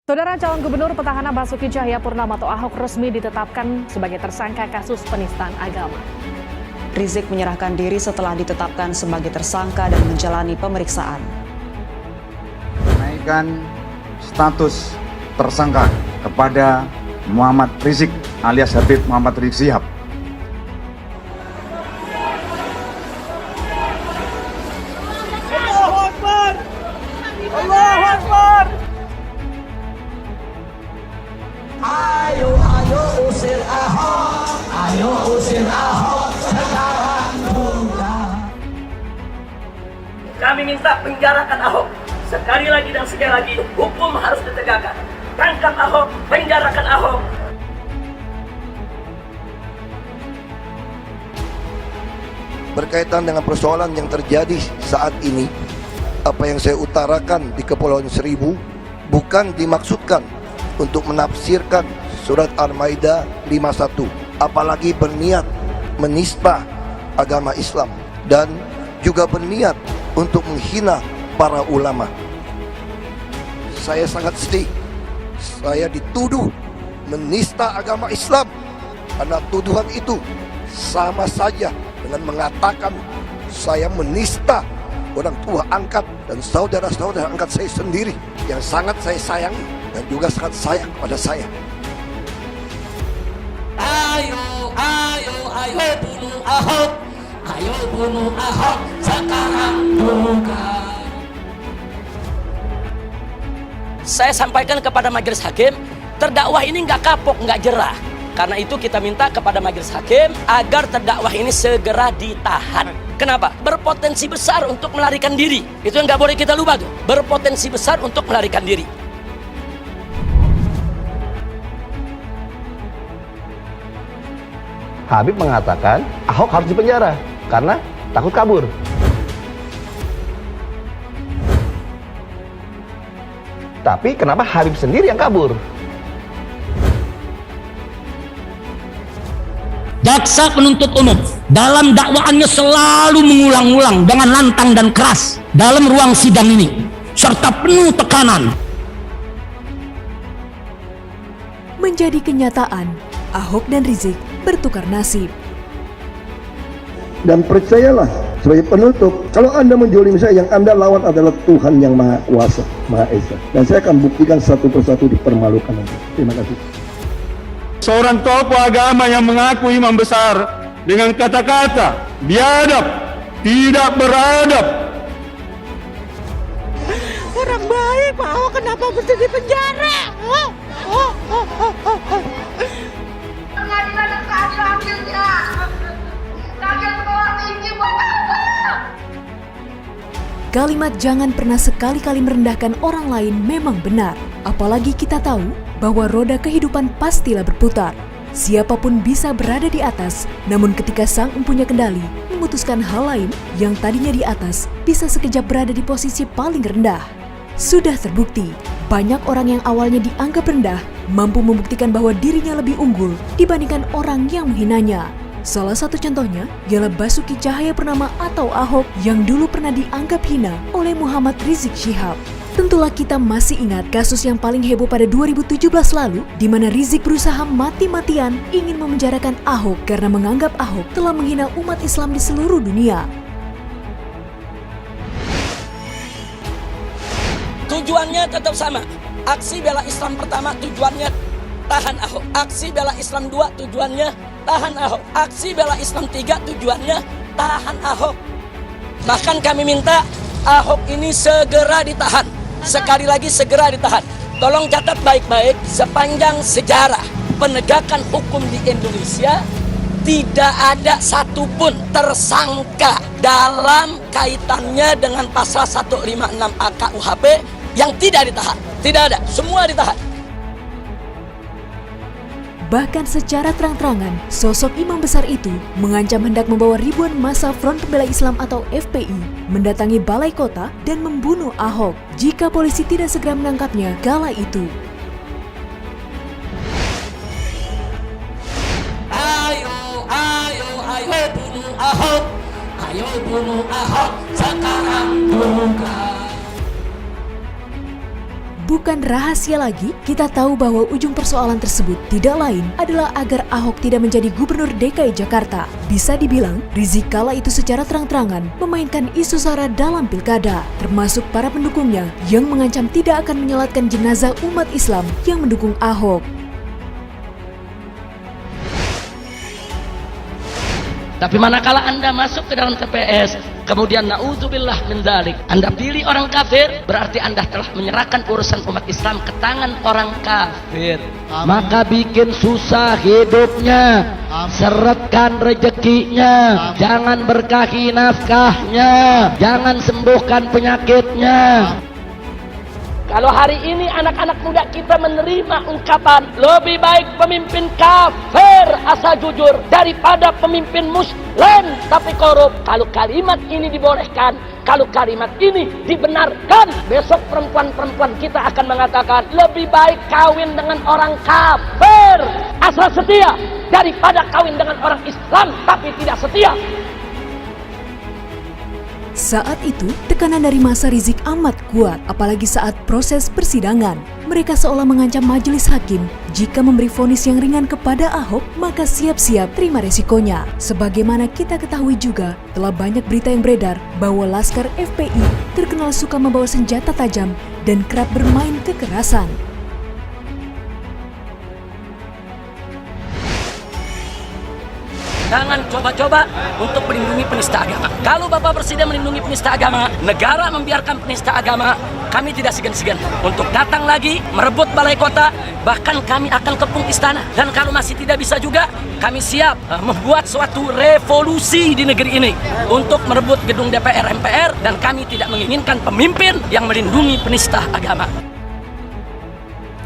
Saudara calon gubernur petahana Basuki Cahayapurnama atau Ahok resmi ditetapkan sebagai tersangka kasus penistaan agama. Rizik menyerahkan diri setelah ditetapkan sebagai tersangka dan menjalani pemeriksaan. Menaikkan status tersangka kepada Muhammad Rizik alias Habib Muhammad Rizik Syihab. Allahu Akbar! Allahu Akbar! Ayo usir Ahok, ayo usir Ahok sekarang juga. Kami minta penjarakan Ahok. Sekali lagi dan sekali lagi, hukum harus ditegakkan. Tangkap Ahok, penjarakan Ahok. Berkaitan dengan persoalan yang terjadi saat ini, apa yang saya utarakan di Kepulauan Seribu bukan dimaksudkan untuk menafsirkan surat Al-Maidah 51, apalagi berniat menisbah agama Islam dan juga berniat untuk menghina para ulama. Saya sangat sedih, saya dituduh menista agama Islam, karena tuduhan itu sama saja dengan mengatakan saya menista orang tua angkat dan saudara-saudara angkat saya sendiri yang sangat saya sayangi dan juga sangat sayang pada saya. Ayo bunuh Ahok, ayo bunuh Ahok sekarang juga. Saya sampaikan kepada majelis hakim, terdakwa ini nggak kapok, nggak jerah. Karena itu kita minta kepada majelis hakim agar terdakwa ini segera ditahan. Kenapa? Berpotensi besar untuk melarikan diri. Itu yang nggak boleh kita lupa tuh. Berpotensi besar untuk melarikan diri. Habib mengatakan Ahok harus dipenjara karena takut kabur. Tapi kenapa Habib sendiri yang kabur? Jaksa penuntut umum dalam dakwaannya selalu mengulang-ulang dengan lantang dan keras dalam ruang sidang ini serta penuh tekanan. Menjadi kenyataan, Ahok dan Rizik bertukar nasib. Dan percayalah sebagai penutup, kalau Anda menjolimi saya, yang Anda lawan adalah Tuhan yang Maha Kuasa, Maha Esa. Dan saya akan buktikan satu persatu dipermalukan nanti. Terima kasih. Seorang tokoh agama yang mengaku imam besar dengan kata-kata biadab, tidak beradab. Orang baik Pak Ahok, kenapa mesti dipenjara? Pengadilan yang seadil-adilnya. Kalian bawa tinggi buat apa? Kalimat jangan pernah sekali-kali merendahkan orang lain memang benar. Apalagi kita tahu bahwa roda kehidupan pastilah berputar. Siapapun bisa berada di atas, namun ketika sang empunya kendali memutuskan hal lain yang tadinya di atas, bisa sekejap berada di posisi paling rendah. Sudah terbukti, banyak orang yang awalnya dianggap rendah mampu membuktikan bahwa dirinya lebih unggul dibandingkan orang yang menghinanya. Salah satu contohnya ialah Basuki Cahayapurnama atau Ahok yang dulu pernah dianggap hina oleh Muhammad Rizik Syihab. Tentulah kita masih ingat kasus yang paling heboh pada 2017 lalu, di mana Rizik berusaha mati-matian ingin memenjarakan Ahok karena menganggap Ahok telah menghina umat Islam di seluruh dunia. Tujuannya tetap sama. Aksi bela Islam pertama tujuannya tahan Ahok. Aksi bela Islam 2 tujuannya tahan Ahok. Aksi bela Islam 3 tujuannya tahan Ahok. Bahkan kami minta Ahok ini segera ditahan. Sekali lagi segera ditahan. Tolong catat baik-baik, sepanjang sejarah penegakan hukum di Indonesia tidak ada satupun tersangka dalam kaitannya dengan pasal 156A KUHP yang tidak ditahan. Tidak ada, semua ditahan. Bahkan secara terang-terangan, sosok imam besar itu mengancam hendak membawa ribuan massa Front Pembela Islam atau FPI mendatangi balai kota dan membunuh Ahok jika polisi tidak segera menangkapnya kala itu. Ayo bunuh Ahok, ayo bunuh Ahok sekarang juga. Bukan rahasia lagi, kita tahu bahwa ujung persoalan tersebut tidak lain adalah agar Ahok tidak menjadi gubernur DKI Jakarta. Bisa dibilang, Rizik kala itu secara terang-terangan memainkan isu SARA dalam pilkada, termasuk para pendukungnya yang mengancam tidak akan menyolatkan jenazah umat Islam yang mendukung Ahok. Tapi manakala Anda masuk ke dalam TPS, kemudian na'udzubillah min dzalik, Anda pilih orang kafir, berarti Anda telah menyerahkan urusan umat Islam ke tangan orang kafir. Amin. Maka bikin susah hidupnya, seretkan rezekinya, jangan berkahi nafkahnya, jangan sembuhkan penyakitnya. Kalau hari ini anak-anak muda kita menerima ungkapan lebih baik pemimpin kafir asal jujur daripada pemimpin muslim tapi korup. Kalau kalimat ini dibolehkan, kalau kalimat ini dibenarkan, besok perempuan-perempuan kita akan mengatakan lebih baik kawin dengan orang kafir asal setia daripada kawin dengan orang Islam tapi tidak setia. Saat itu, tekanan dari massa Rizik amat kuat, apalagi saat proses persidangan. Mereka seolah mengancam majelis hakim, jika memberi vonis yang ringan kepada Ahok, maka siap-siap terima resikonya. Sebagaimana kita ketahui juga, telah banyak berita yang beredar bahwa Laskar FPI terkenal suka membawa senjata tajam dan kerap bermain kekerasan. Jangan coba-coba untuk melindungi penista agama. Kalau Bapak Presiden melindungi penista agama, negara membiarkan penista agama, kami tidak segan-segan untuk datang lagi, merebut balai kota, bahkan kami akan kepung istana. Dan kalau masih tidak bisa juga, kami siap membuat suatu revolusi di negeri ini untuk merebut gedung DPR MPR, dan kami tidak menginginkan pemimpin yang melindungi penista agama.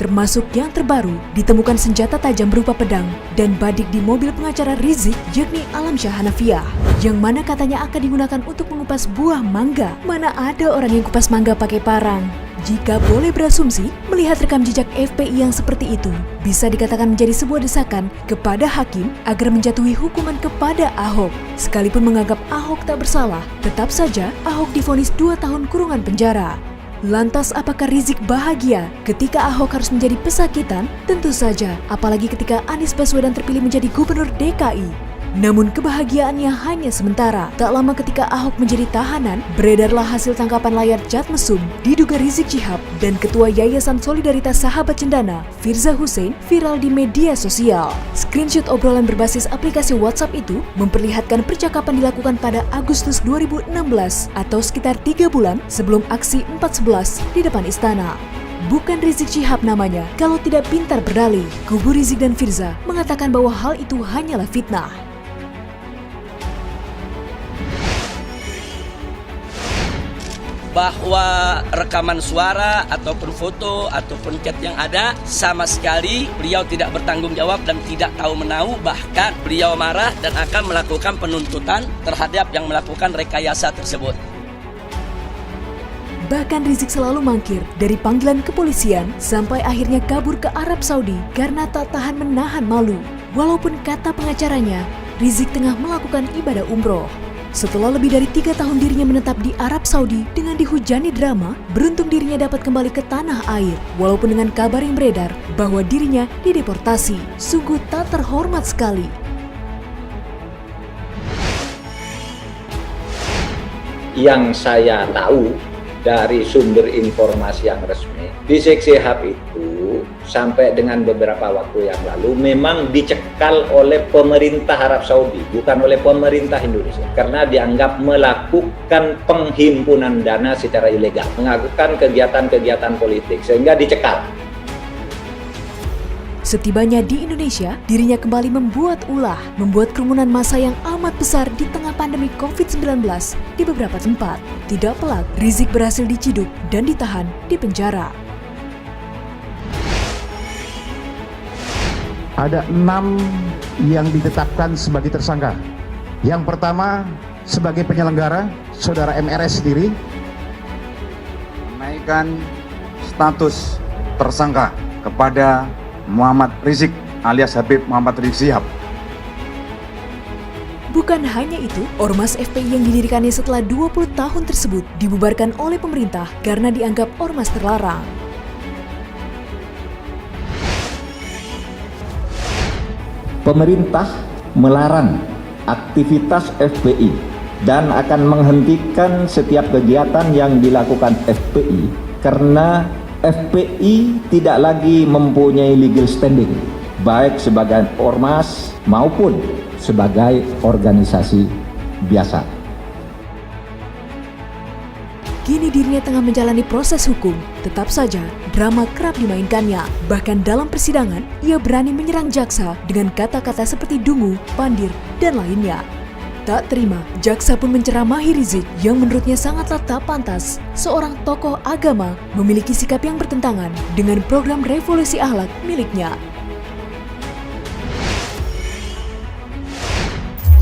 Termasuk yang terbaru, ditemukan senjata tajam berupa pedang dan badik di mobil pengacara Rizik, yakni Alamsyah Hanafiah, yang mana katanya akan digunakan untuk mengupas buah mangga. Mana ada orang yang kupas mangga pakai parang? Jika boleh berasumsi, melihat rekam jejak FPI yang seperti itu, bisa dikatakan menjadi sebuah desakan kepada hakim agar menjatuhi hukuman kepada Ahok. Sekalipun menganggap Ahok tak bersalah, tetap saja Ahok divonis 2 tahun kurungan penjara. Lantas apakah Rizik bahagia ketika Ahok harus menjadi pesakitan? Tentu saja, apalagi ketika Anies Baswedan terpilih menjadi gubernur DKI. Namun kebahagiaannya hanya sementara. Tak lama ketika Ahok menjadi tahanan, beredarlah hasil tangkapan layar chat mesum diduga Rizik Syihab dan Ketua Yayasan Solidaritas Sahabat Cendana, Firza Hussein, viral di media sosial. Screenshot obrolan berbasis aplikasi WhatsApp itu memperlihatkan percakapan dilakukan pada Agustus 2016 atau sekitar 3 bulan sebelum aksi 4.11 di depan istana. Bukan Rizik Syihab namanya kalau tidak pintar berdalih. Kubu Rizik dan Firza mengatakan bahwa hal itu hanyalah fitnah. Bahwa rekaman suara ataupun foto ataupun chat yang ada sama sekali beliau tidak bertanggung jawab dan tidak tahu menahu, bahkan beliau marah dan akan melakukan penuntutan terhadap yang melakukan rekayasa tersebut. Bahkan Rizik selalu mangkir dari panggilan kepolisian sampai akhirnya kabur ke Arab Saudi karena tak tahan menahan malu. Walaupun kata pengacaranya, Rizik tengah melakukan ibadah umroh. Setelah lebih dari 3 tahun dirinya menetap di Arab Saudi dengan dihujani drama, beruntung dirinya dapat kembali ke tanah air. Walaupun dengan kabar yang beredar bahwa dirinya dideportasi, sungguh tak terhormat sekali. Yang saya tahu dari sumber informasi yang resmi, Rizik Syihab itu sampai dengan beberapa waktu yang lalu memang dicekal oleh pemerintah Arab Saudi, bukan oleh pemerintah Indonesia, karena dianggap melakukan penghimpunan dana secara ilegal, melakukan kegiatan-kegiatan politik, sehingga dicekal. Setibanya di Indonesia, dirinya kembali membuat kerumunan massa yang amat besar di tengah pandemi COVID-19 di beberapa tempat. Tidak pelak, Rizik berhasil diciduk dan ditahan di penjara. Ada 6 yang ditetapkan sebagai tersangka. Yang pertama, sebagai penyelenggara, saudara MRS sendiri menaikkan status tersangka kepada Muhammad Rizik alias Habib Muhammad Rizik Syihab. Bukan hanya itu, Ormas FPI yang didirikannya setelah 20 tahun tersebut dibubarkan oleh pemerintah karena dianggap ormas terlarang. pemerintah melarang aktivitas FPI dan akan menghentikan setiap kegiatan yang dilakukan FPI karena FPI tidak lagi mempunyai legal standing baik sebagai ormas maupun sebagai organisasi biasa. Kini dirinya tengah menjalani proses hukum. Tetap saja, drama kerap dimainkannya. Bahkan dalam persidangan, ia berani menyerang jaksa dengan kata-kata seperti dungu, pandir, dan lainnya. Tak terima, jaksa pun menceramahi Rizik yang menurutnya sangatlah tak pantas seorang tokoh agama memiliki sikap yang bertentangan dengan program revolusi akhlak miliknya.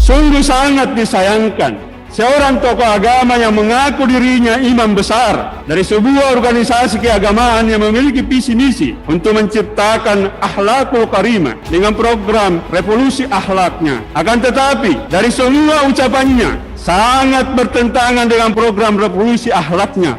Sungguh sangat disayangkan seorang tokoh agama yang mengaku dirinya imam besar dari sebuah organisasi keagamaan yang memiliki visi misi untuk menciptakan akhlakul karimah dengan program revolusi akhlaknya. Akan tetapi dari semua ucapannya sangat bertentangan dengan program revolusi akhlaknya.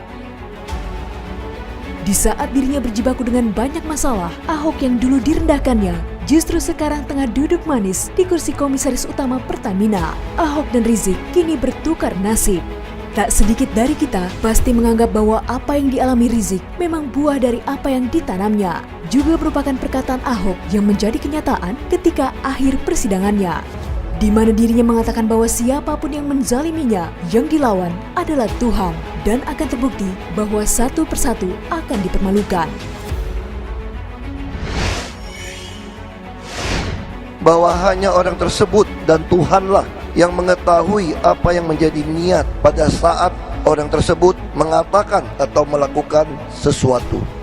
Di saat dirinya berjibaku dengan banyak masalah, Ahok yang dulu direndahkannya justru sekarang tengah duduk manis di kursi komisaris utama Pertamina. Ahok dan Rizik kini bertukar nasib. Tak sedikit dari kita pasti menganggap bahwa apa yang dialami Rizik memang buah dari apa yang ditanamnya. Juga merupakan perkataan Ahok yang menjadi kenyataan ketika akhir persidangannya, di mana dirinya mengatakan bahwa siapapun yang menzaliminya, yang dilawan adalah Tuhan, dan akan terbukti bahwa satu persatu akan dipermalukan. Bahwa hanya orang tersebut dan Tuhanlah yang mengetahui apa yang menjadi niat pada saat orang tersebut mengatakan atau melakukan sesuatu.